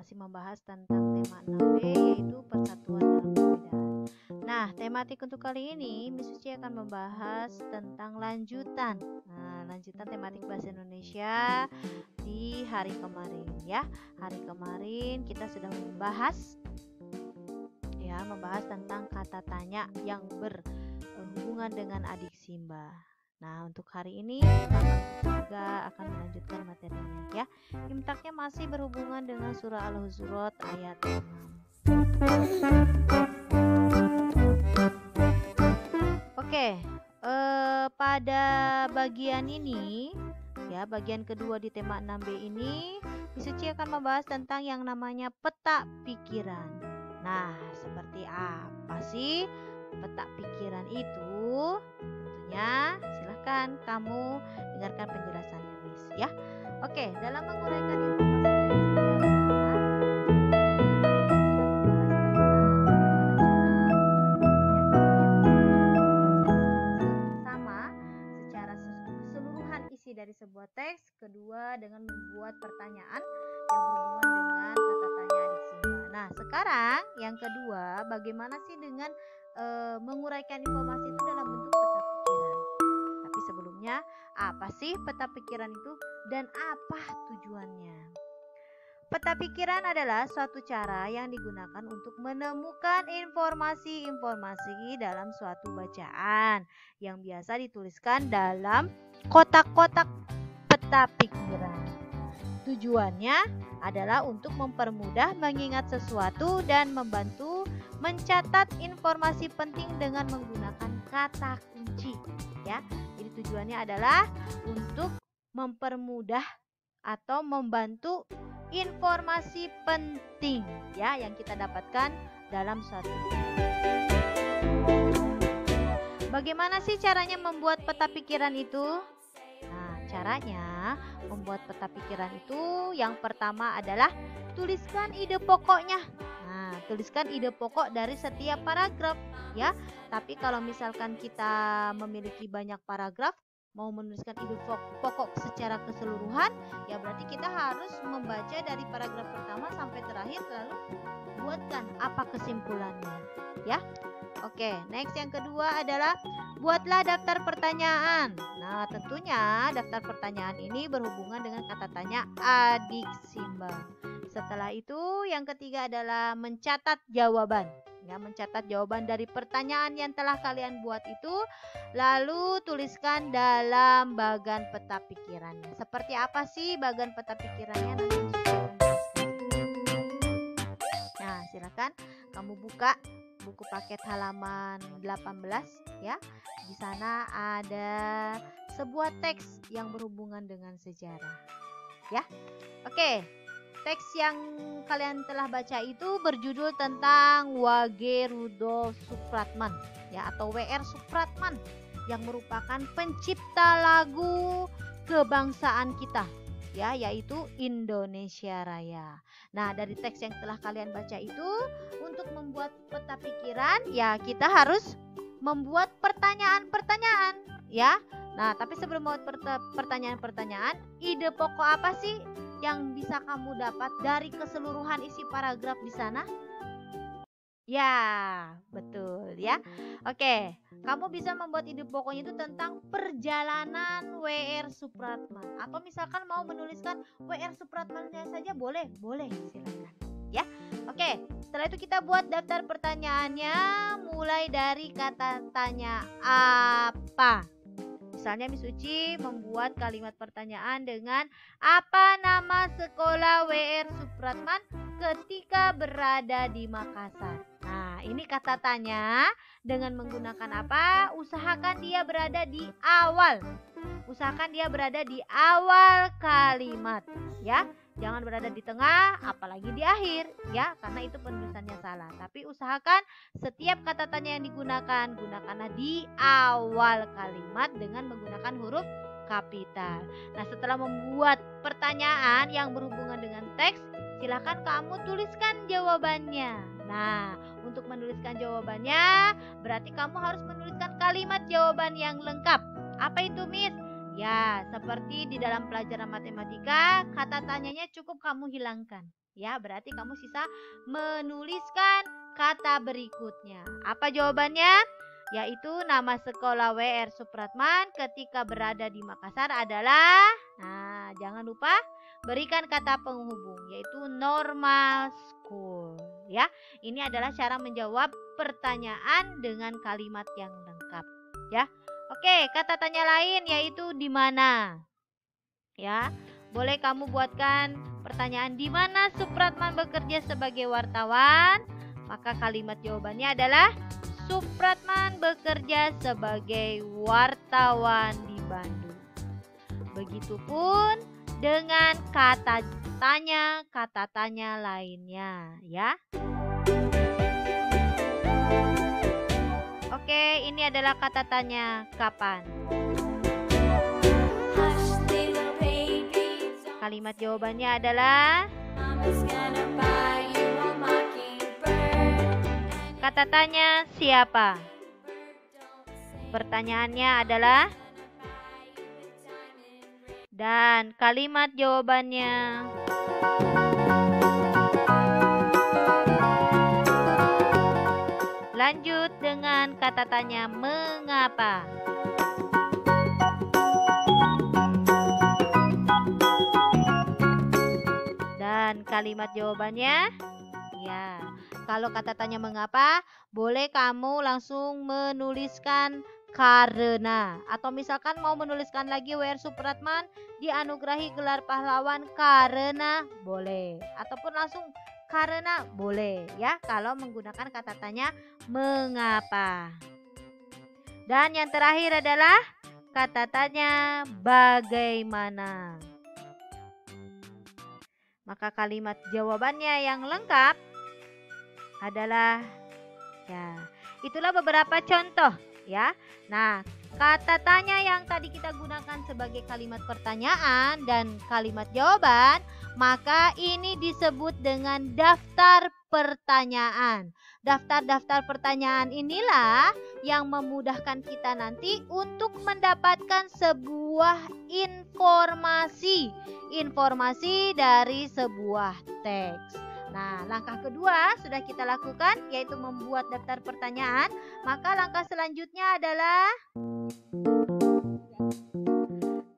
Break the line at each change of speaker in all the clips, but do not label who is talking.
masih membahas tentang tema 6B yaitu persatuan dalam perbedaan. Nah, tematik untuk kali ini Miss Suci akan membahas tentang lanjutan. Nah, lanjutan tematik bahasa Indonesia di hari kemarin ya. Hari kemarin kita sudah membahas tentang kata tanya yang berhubungan dengan adik Simba. Nah, untuk hari ini juga akan melanjutkan materinya ya. Imtaknya masih berhubungan dengan surah Al-Hujurat ayat 6. Oke, pada bagian ini ya, bagian kedua di tema 6B ini, Miss Suci akan membahas tentang yang namanya peta pikiran. Nah, seperti apa sih peta pikiran itu? Tentunya silahkan kamu dengarkan penjelasannya, Miss ya. Oke, dalam menguraikan informasi dari sebuah teks, kedua dengan membuat pertanyaan yang berhubungan dengan kata tanya adik Simba. Nah, sekarang yang kedua, bagaimana sih dengan menguraikan informasi itu dalam bentuk peta pikiran. Tapi sebelumnya, apa sih peta pikiran itu dan apa tujuannya? Peta pikiran adalah suatu cara yang digunakan untuk menemukan informasi-informasi dalam suatu bacaan yang biasa dituliskan dalam kotak-kotak peta pikiran. Tujuannya adalah untuk mempermudah mengingat sesuatu dan membantu mencatat informasi penting dengan menggunakan kata kunci ya. Jadi tujuannya adalah untuk mempermudah atau membantu informasi penting ya yang kita dapatkan dalam suatu. Bagaimana sih caranya membuat peta pikiran itu? Nah, caranya membuat peta pikiran itu yang pertama adalah tuliskan ide pokoknya. Nah, tuliskan ide pokok dari setiap paragraf ya. Tapi kalau misalkan kita memiliki banyak paragraf, mau menuliskan ide pokok secara keseluruhan, ya berarti kita harus membaca dari paragraf pertama sampai terakhir lalu buatkan apa kesimpulannya ya. Oke, next yang kedua adalah buatlah daftar pertanyaan. Nah, tentunya daftar pertanyaan ini berhubungan dengan kata tanya adik Simba. Setelah itu yang ketiga adalah mencatat jawaban. Ya, mencatat jawaban dari pertanyaan yang telah kalian buat itu, lalu tuliskan dalam bagan peta pikirannya. Seperti apa sih bagan peta pikirannya? Nah, silakan kamu buka buku paket halaman 18 ya. Di sana ada sebuah teks yang berhubungan dengan sejarah. Ya. Oke. Teks yang kalian telah baca itu berjudul tentang W.G. Rudolf Supratman ya, atau W.R. Supratman yang merupakan pencipta lagu kebangsaan kita ya, yaitu Indonesia Raya. Nah, dari teks yang telah kalian baca itu, untuk membuat peta pikiran ya kita harus membuat pertanyaan-pertanyaan ya. Nah, tapi sebelum membuat pertanyaan-pertanyaan, ide pokok apa sih yang bisa kamu dapat dari keseluruhan isi paragraf di sana? Ya, betul ya. Oke, kamu bisa membuat ide pokoknya itu tentang perjalanan W.R. Supratman. Atau misalkan mau menuliskan W.R. Supratman-nya saja boleh, silakan. Ya, oke. Setelah itu kita buat daftar pertanyaannya, mulai dari kata tanya apa. Misalnya Miss Uci membuat kalimat pertanyaan dengan apa nama sekolah W.R. Supratman ketika berada di Makassar. Nah, ini kata tanya dengan menggunakan apa? Usahakan dia berada di awal. Usahakan dia berada di awal kalimat ya. Jangan berada di tengah, apalagi di akhir ya, karena itu penulisannya salah. Tapi usahakan setiap kata tanya yang digunakan, gunakanlah di awal kalimat dengan menggunakan huruf kapital. Nah, setelah membuat pertanyaan yang berhubungan dengan teks, silakan kamu tuliskan jawabannya. Nah, untuk menuliskan jawabannya, berarti kamu harus menuliskan kalimat jawaban yang lengkap. Apa itu, Miss? Ya, seperti di dalam pelajaran matematika, kata tanyanya cukup kamu hilangkan. Ya, berarti kamu sisa menuliskan kata berikutnya. Apa jawabannya? Yaitu nama sekolah WR Supratman ketika berada di Makassar adalah, nah, jangan lupa berikan kata penghubung, yaitu normal school. Ya, ini adalah cara menjawab pertanyaan dengan kalimat yang lengkap. Ya. Oke, kata tanya lain yaitu di mana. Ya, boleh kamu buatkan pertanyaan di mana Supratman bekerja sebagai wartawan? Maka kalimat jawabannya adalah Supratman bekerja sebagai wartawan di Bandung. Begitupun dengan kata tanya lainnya, ya. Oke, ini adalah kata tanya kapan. Kalimat jawabannya adalah kata tanya siapa. Pertanyaannya adalah dan kalimat jawabannya lanjut dengan kata tanya mengapa. Dan kalimat jawabannya, ya, kalau kata tanya mengapa, boleh kamu langsung menuliskan karena. Atau misalkan mau menuliskan lagi WR Supratman dianugerahi gelar pahlawan karena, boleh. Ataupun langsung karena, boleh, ya, kalau menggunakan kata tanya mengapa. Dan yang terakhir adalah kata tanya bagaimana. Maka kalimat jawabannya yang lengkap adalah, ya, itulah beberapa contoh, ya. Nah, kata tanya yang tadi kita gunakan sebagai kalimat pertanyaan dan kalimat jawaban, maka ini disebut dengan daftar pertanyaan. Daftar-daftar pertanyaan inilah yang memudahkan kita nanti untuk mendapatkan sebuah informasi dari sebuah teks. Nah, langkah kedua sudah kita lakukan, yaitu membuat daftar pertanyaan. Maka langkah selanjutnya adalah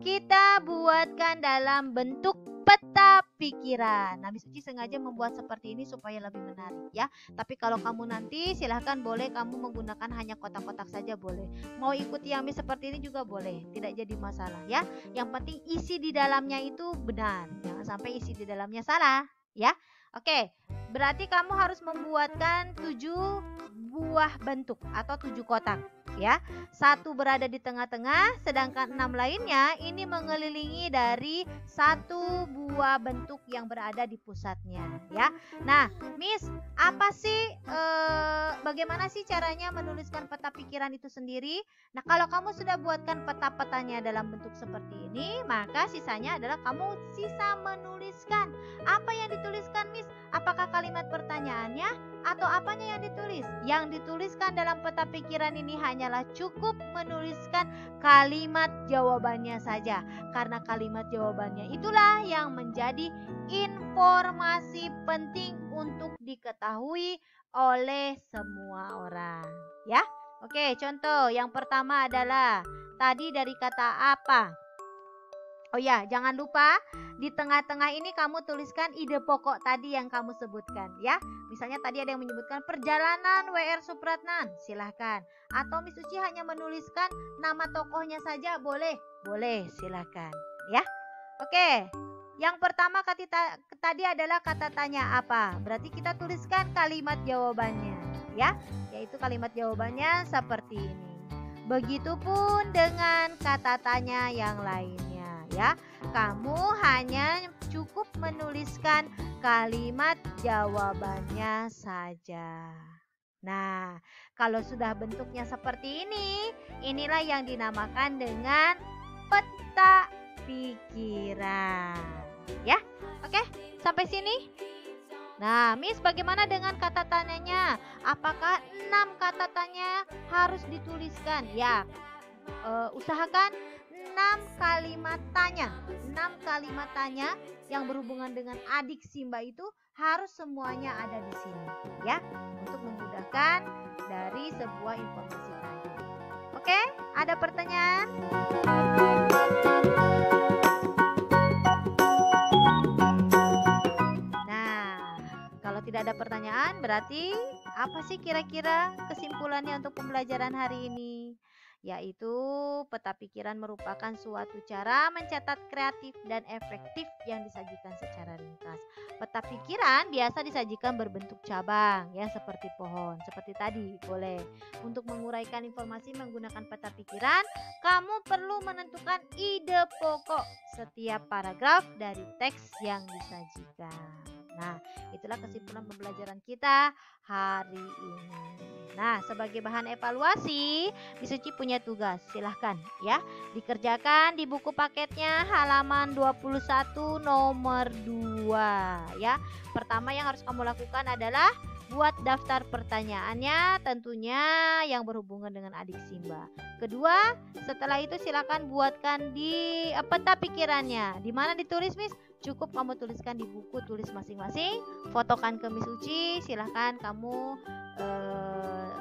kita buatkan dalam bentuk peta pikiran. Nah, Miss Uci sengaja membuat seperti ini supaya lebih menarik, ya. Tapi kalau kamu nanti silahkan, boleh kamu menggunakan hanya kotak-kotak saja boleh. Mau ikuti yang Miss seperti ini juga boleh, tidak jadi masalah, ya. Yang penting isi di dalamnya itu benar, jangan sampai isi di dalamnya salah, ya. Oke, berarti kamu harus membuatkan 7 buah bentuk atau 7 kotak, ya. 1 berada di tengah-tengah, sedangkan 6 lainnya ini mengelilingi dari 1 buah bentuk yang berada di pusatnya, ya. Nah, Miss, apa sih bagaimana sih caranya menuliskan peta pikiran itu sendiri? Nah, kalau kamu sudah buatkan peta-petanya dalam bentuk seperti ini, maka sisanya adalah kamu sisa menuliskan. Apa yang dituliskan, Miss? Apakah kalimat pertanyaannya atau apanya yang ditulis? Yang dituliskan dalam peta pikiran ini hanyalah cukup menuliskan kalimat jawabannya saja. Karena kalimat jawabannya itulah yang menjadi informasi penting untuk diketahui oleh semua orang, ya. Oke, contoh yang pertama adalah tadi dari kata apa? Oh ya, jangan lupa di tengah-tengah ini kamu tuliskan ide pokok tadi yang kamu sebutkan, ya. Misalnya tadi ada yang menyebutkan perjalanan WR Supratman, silahkan. Atau Miss Uci hanya menuliskan nama tokohnya saja, boleh? Boleh, silahkan, ya. Oke, yang pertama tadi adalah kata tanya apa. Berarti kita tuliskan kalimat jawabannya, ya. Yaitu kalimat jawabannya seperti ini. Begitupun dengan kata tanya yang lainnya, ya. Kamu hanya cukup menuliskan kalimat jawabannya saja. Nah, kalau sudah bentuknya seperti ini, inilah yang dinamakan dengan peta pikiran, ya. Oke, sampai sini. Nah, Miss, bagaimana dengan kata tanyanya? Apakah 6 kata tanya harus dituliskan? Ya, usahakan 6 kalimat tanya. 6 kalimat tanya yang berhubungan dengan adik Simba itu harus semuanya ada di sini ya, untuk memudahkan dari sebuah informasi tadi. Oke, ada pertanyaan? Nah, kalau tidak ada pertanyaan berarti apa sih kira-kira kesimpulannya untuk pembelajaran hari ini? Yaitu peta pikiran merupakan suatu cara mencatat kreatif dan efektif yang disajikan secara ringkas. Peta pikiran biasa disajikan berbentuk cabang ya, seperti pohon. Seperti tadi, boleh. Untuk menguraikan informasi menggunakan peta pikiran, kamu perlu menentukan ide pokok setiap paragraf dari teks yang disajikan. Nah, itulah kesimpulan pembelajaran kita hari ini. Nah, sebagai bahan evaluasi, Miss Uci punya tugas. Silahkan ya, dikerjakan di buku paketnya halaman 21 nomor 2 ya. Pertama yang harus kamu lakukan adalah buat daftar pertanyaannya, tentunya yang berhubungan dengan adik Simba. Kedua, setelah itu silakan buatkan di peta pikirannya. Di mana ditulis, Miss? Cukup kamu tuliskan di buku tulis masing-masing, fotokan ke Miss Uci, silahkan kamu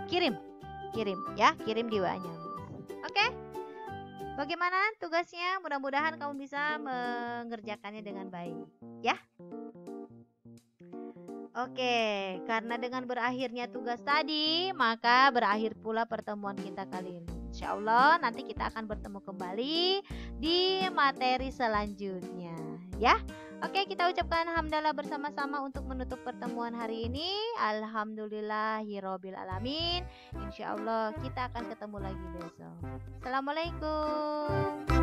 kirim ya, kirim di WA-nya. Oke? Bagaimana tugasnya? Mudah-mudahan kamu bisa mengerjakannya dengan baik ya. Oke, karena dengan berakhirnya tugas tadi, maka berakhir pula pertemuan kita kali ini. Insya Allah nanti kita akan bertemu kembali di materi selanjutnya ya. Oke, kita ucapkan hamdalah bersama-sama untuk menutup pertemuan hari ini. Alhamdulillahirobbil alamin. Insya Allah kita akan ketemu lagi besok. Assalamualaikum.